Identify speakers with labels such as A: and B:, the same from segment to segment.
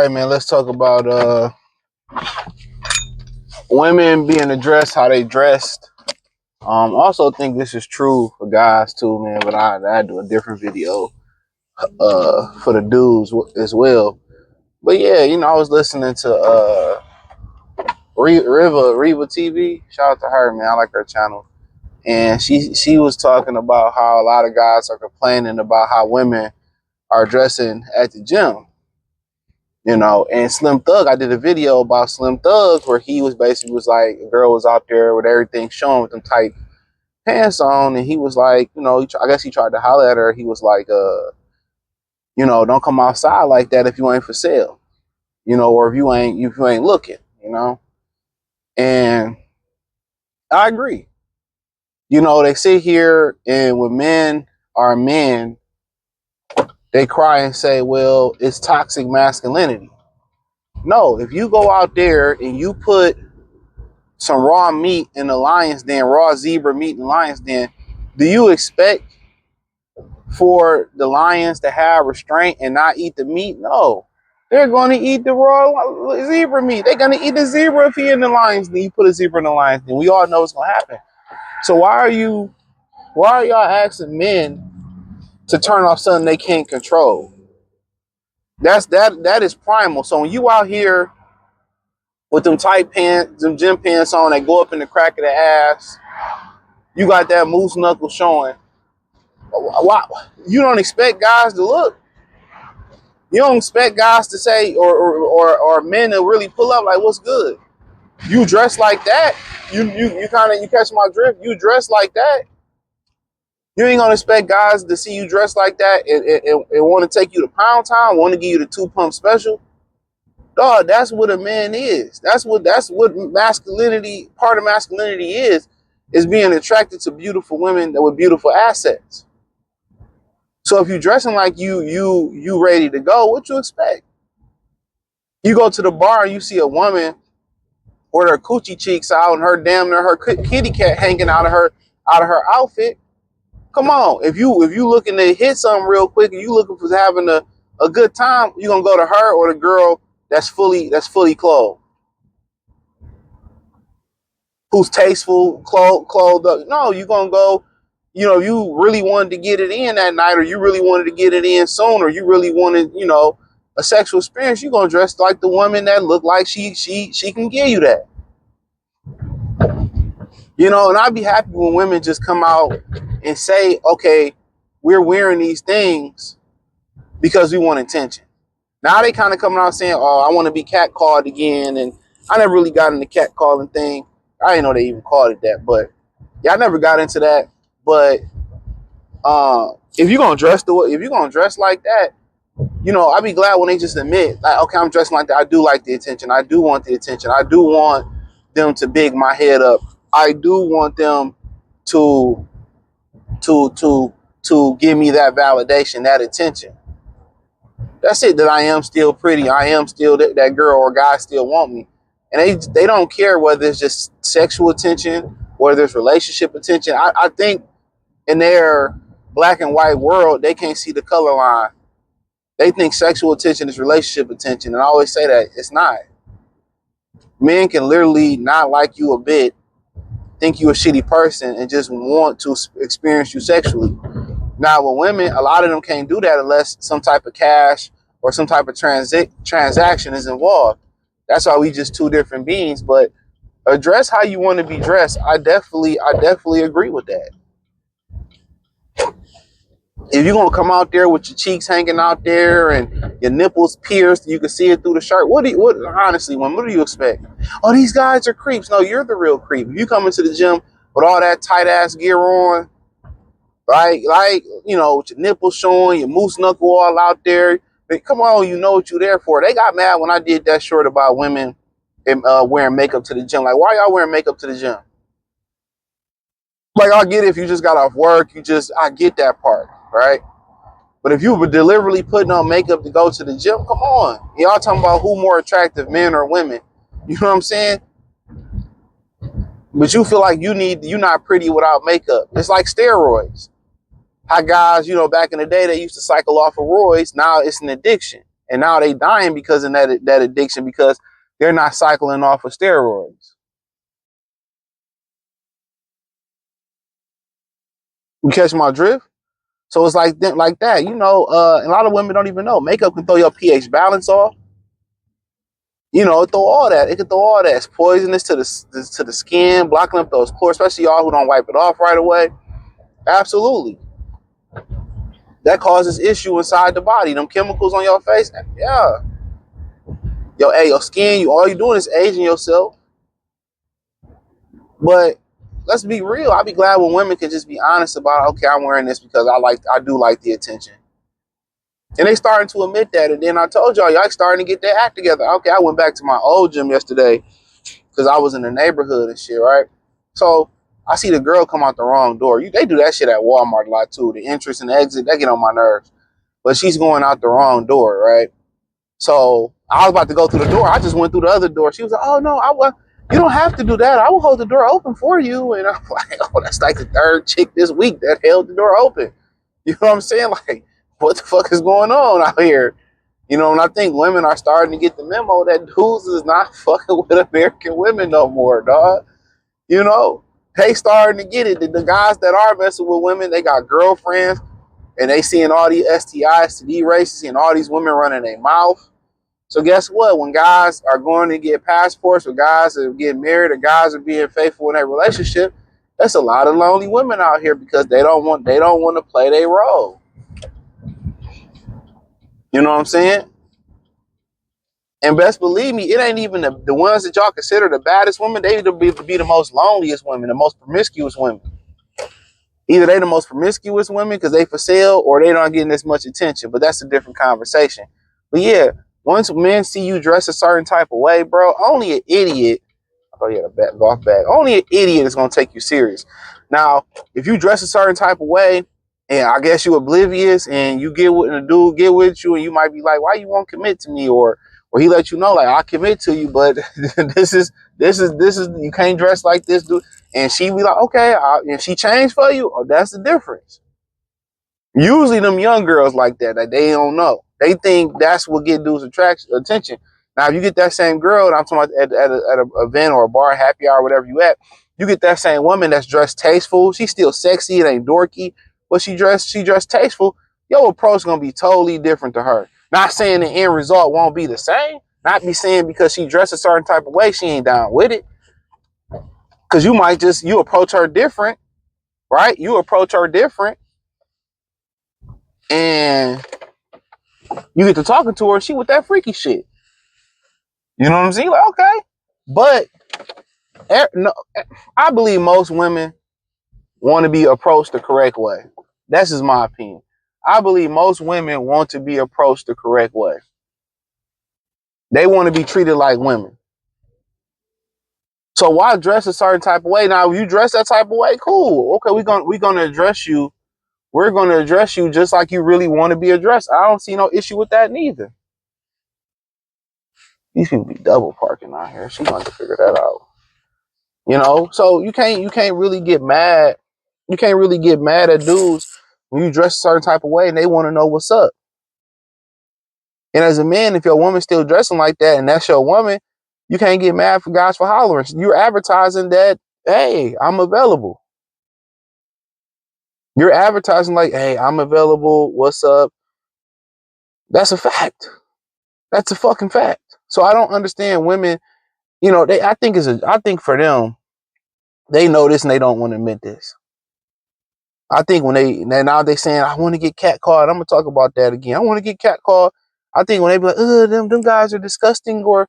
A: right, man, let's talk about women being addressed, how they dressed. Also think this is true for guys too, man, but I do a different video for the dudes as well. But yeah, I was listening to Reva TV. Shout out to her, man. I like her channel. And she was talking about how a lot of guys are complaining about how women are dressing at the gym. And Slim Thug, I did a video about Slim Thug where he was basically was like, a girl was out there with everything showing with them tight pants on, and he was like, I guess he tried to holler at her. He was like, don't come outside like that if you ain't for sale, or if you ain't looking, and I agree. They sit here and when men are men, they cry and say, well, it's toxic masculinity. No, if you go out there and you put some raw meat in the lion's den, raw zebra meat in the lion's den, do you expect for the lions to have restraint and not eat the meat? No. They're going to eat the raw zebra meat. They're going to eat the zebra if he in the lion's den. You put a zebra in the lion's den. We all know what's going to happen. So why are y'all asking men to turn off something they can't control? That is primal. So when you out here with them tight pants, them gym pants on that go up in the crack of the ass, you got that moose knuckle showing. Why? You don't expect guys to look. You don't expect guys to say or men to really pull up like, what's good? You dress like that. You catch my drift. You dress like that. You ain't gonna expect guys to see you dress like that and want to take you to Pound Town, want to give you the 2-pump special. Dog, that's what a man is. That's what masculinity, part of masculinity is being attracted to beautiful women with beautiful assets. So if you're dressing like you ready to go, what you expect? You go to the bar and you see a woman with her coochie cheeks out and her her kitty cat hanging out of her outfit. Come on, if you looking to hit something real quick and you looking for having a good time, you gonna go to her or the girl that's fully clothed, who's tasteful, clothed up. No, you gonna go. If you really wanted to get it in that night, or you really wanted to get it in soon, or you really wanted, a sexual experience, you gonna dress like the woman that look like she can give you that. And I'd be happy when women just come out and say, okay, we're wearing these things because we want attention. Now they kind of coming out saying, oh, I want to be catcalled again. And I never really got into catcalling thing. I didn't know they even called it that, but yeah, I never got into that. But if you're gonna dress like that, I'd be glad when they just admit, like, okay, I'm dressing like that. I do like the attention. I do want the attention. I do want them to big my head up. I do want them to give me that validation, that attention. That's it. That I am still pretty. I am still that girl or guy still want me, and they don't care whether it's just sexual attention, whether it's relationship attention. I think in their black and white world, they can't see the color line. They think sexual attention is relationship attention, and I always say that it's not. Men can literally not like you a bit, think you a shitty person, and just want to experience you sexually. Now, with women, a lot of them can't do that unless some type of cash or some type of transaction is involved. That's why we just two different beings. But address how you want to be dressed. I definitely agree with that. If you're gonna come out there with your cheeks hanging out there and your nipples pierced, you can see it through the shirt. Honestly, what do you expect? Oh, these guys are creeps. No, you're the real creep. If you come into the gym with all that tight ass gear on, right? Like, with your nipples showing, your moose knuckle all out there. But come on, you know what you're there for. They got mad when I did that short about women and wearing makeup to the gym. Like, why y'all wearing makeup to the gym? Like, I'll get it if you just got off work. I get that part, right? But if you were deliberately putting on makeup to go to the gym, come on. Y'all talking about who more attractive, men or women. You know what I'm saying? But you feel like you're not pretty without makeup. It's like steroids. How guys, back in the day, they used to cycle off of roids. Now it's an addiction. and now they dying because of that addiction because they're not cycling off of steroids. You catch my drift? So it's like that. You know, a lot of women don't even know makeup can throw your pH balance off. You know, throw all that. It can throw all that. It's poisonous to the skin, blocking up those pores, especially y'all who don't wipe it off right away. Absolutely. That causes issue inside the body. Them chemicals on your face, yeah. Your skin, all you doing is aging yourself. But let's be real. I'll be glad when women can just be honest about, okay, I'm wearing this because I do like the attention. And they starting to admit that. And then I told y'all starting to get their act together. Okay, I went back to my old gym yesterday because I was in the neighborhood and shit, right? So I see the girl come out the wrong door. They do that shit at Walmart a lot too. The entrance and the exit, that get on my nerves. But she's going out the wrong door, right? So I was about to go through the door. I just went through the other door. She was like, "Oh no, you don't have to do that. I will hold the door open for you." And I'm like, "Oh, that's like the third chick this week that held the door open." You know what I'm saying? Like, what the fuck is going on out here? You know, and I think women are starting to get the memo that dudes is not fucking with American women no more, dog. You know, they starting to get it. The guys that are messing with women, they got girlfriends, and they seeing all these STIs, STD races, seeing all these women running their mouth. So guess what? When guys are going to get passports, or guys are getting married, or guys are being faithful in their relationship, that's a lot of lonely women out here because they don't want to play their role. You know what I'm saying? And best believe me, it ain't even the ones that y'all consider the baddest women. They be the most loneliest women, the most promiscuous women. Either they the most promiscuous women because they for sale, or they not getting as much attention. But that's a different conversation. But yeah, once men see you dress a certain type of way, bro, only an idiot. Oh yeah, the golf bag. Only an idiot is gonna take you serious. Now, if you dress a certain type of way, and I guess you oblivious, and you get with a dude get with you, and you might be like, "Why you won't commit to me?" Or he let you know, like, "I commit to you, but this is you can't dress like this, dude." And she be like, "Okay," and she changed for you. Oh, that's the difference. Usually them young girls like that they don't know. They think that's what get dudes attention. Now, if you get that same girl, and I'm talking about at an event or a bar, happy hour, whatever you at, you get that same woman that's dressed tasteful. She's still sexy. It ain't dorky, but she dressed tasteful. Your approach is going to be totally different to her. Not saying the end result won't be the same. Not be saying because she dressed a certain type of way, she ain't down with it. Because you approach her different, right? You approach her different, and you get to talking to her, she with that freaky shit. You know what I'm saying? Like, okay. But no, I believe most women want to be approached the correct way. That's just my opinion. I believe most women want to be approached the correct way. They want to be treated like women. So why dress a certain type of way? Now, if you dress that type of way, cool. Okay, we're gonna address you. We're gonna address you just like you really want to be addressed. I don't see no issue with that neither. These people be double parking out here. She's going to figure that out. You know, so you can't really get mad. You can't really get mad at dudes when you dress a certain type of way and they want to know what's up. And as a man, if your woman's still dressing like that and that's your woman, you can't get mad for guys for hollering. You're advertising that, hey, I'm available. You're advertising like, hey, I'm available. What's up? That's a fact. That's a fucking fact. So I don't understand women. You know, I think for them, they know this and they don't want to admit this. I think when now they saying, I want to get catcalled. I'm gonna talk about that again. I want to get catcalled. I think when they be like, them guys are disgusting, or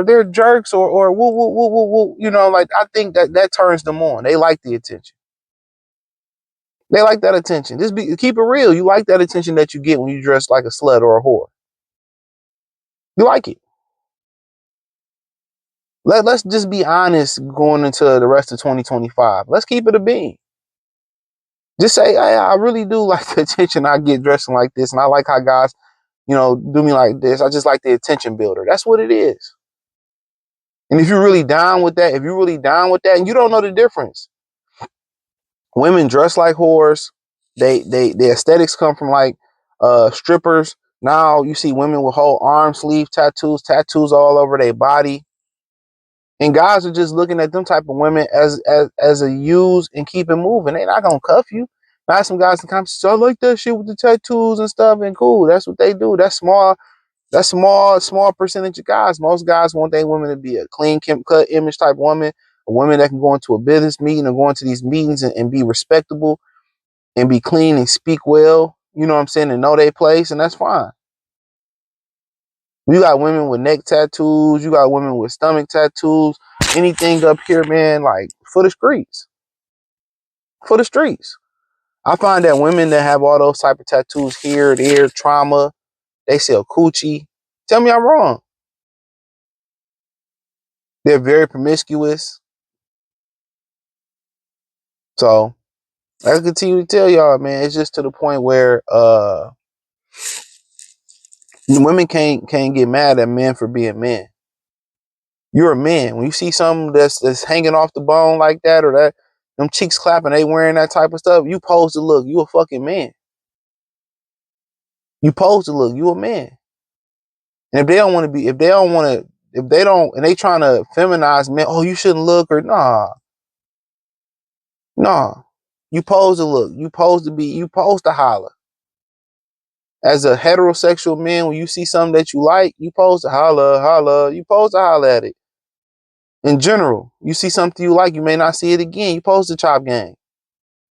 A: they're jerks, or woo woo woo woo woo. You know, like, I think that turns them on. They like the attention. They like that attention. Keep it real. You like that attention that you get when you dress like a slut or a whore. You like it. Let's just be honest going into the rest of 2025. Let's keep it a bean. Just say, hey, I really do like the attention I get dressing like this, and I like how guys, you know, do me like this. I just like the attention builder. That's what it is. And if you're really down with that, and you don't know the difference, women dress like whores. They aesthetics come from like strippers. Now you see women with whole arm sleeve tattoos all over their body. And guys are just looking at them type of women as a use and keep it moving. They're not gonna cuff you. Now some guys in comments say, I like that shit with the tattoos and stuff, and cool. That's what they do. That's small. That's small percentage of guys. Most guys want their women to be a clean cut image type woman, a woman that can go into a business meeting or go into these meetings and be respectable and be clean and speak well. You know what I'm saying? And know their place, and that's fine. You got women with neck tattoos. You got women with stomach tattoos. Anything up here, man, like for the streets. For the streets. I find that women that have all those type of tattoos here, there, trauma, they sell coochie. Tell me I'm wrong. They're very promiscuous. So I continue to tell y'all, man, it's just to the point where women can't get mad at men for being men. You're a man. When you see something that's hanging off the bone like that, or that them cheeks clapping, they wearing that type of stuff, you supposed to look. You a fucking man. You supposed to look. You a man. And if they don't want to be, if they don't, and they trying to feminize men, oh, you shouldn't look, or nah. You supposed to look. You supposed to be. You supposed to holler. As a heterosexual man, when you see something that you like, you supposed to holler. You supposed to holler at it. In general, you see something you like, you may not see it again. You supposed to chop game.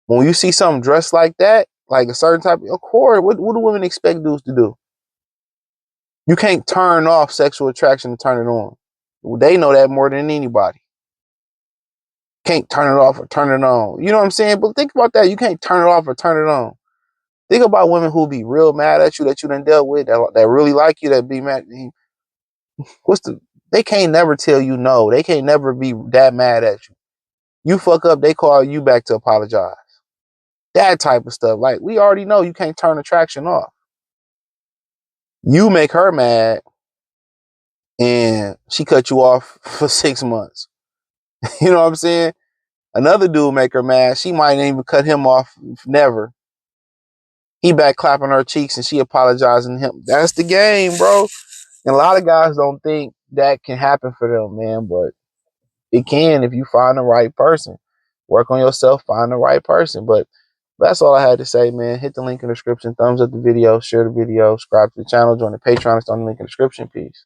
A: When you see something dressed like that, like a certain type of course, what do women expect dudes to do? You can't turn off sexual attraction and turn it on. They know that more than anybody. Can't turn it off or turn it on. You know what I'm saying? But think about that. You can't turn it off or turn it on. Think about women who be real mad at you that you done dealt with, that really like you, that be mad. They can't never tell you no. They can't never be that mad at you. You fuck up, they call you back to apologize. That type of stuff. Like, we already know you can't turn attraction off. You make her mad and she cut you off for 6 months. You know what I'm saying? Another dude make her mad. She might even cut him off. Never. He back clapping her cheeks and she apologizing to him. That's the game, bro. And a lot of guys don't think that can happen for them, man. But it can if you find the right person. Work on yourself, find the right person. But that's all I had to say, man. Hit the link in the description. Thumbs up the video. Share the video. Subscribe to the channel. Join the Patreon. It's on the link in the description. Peace.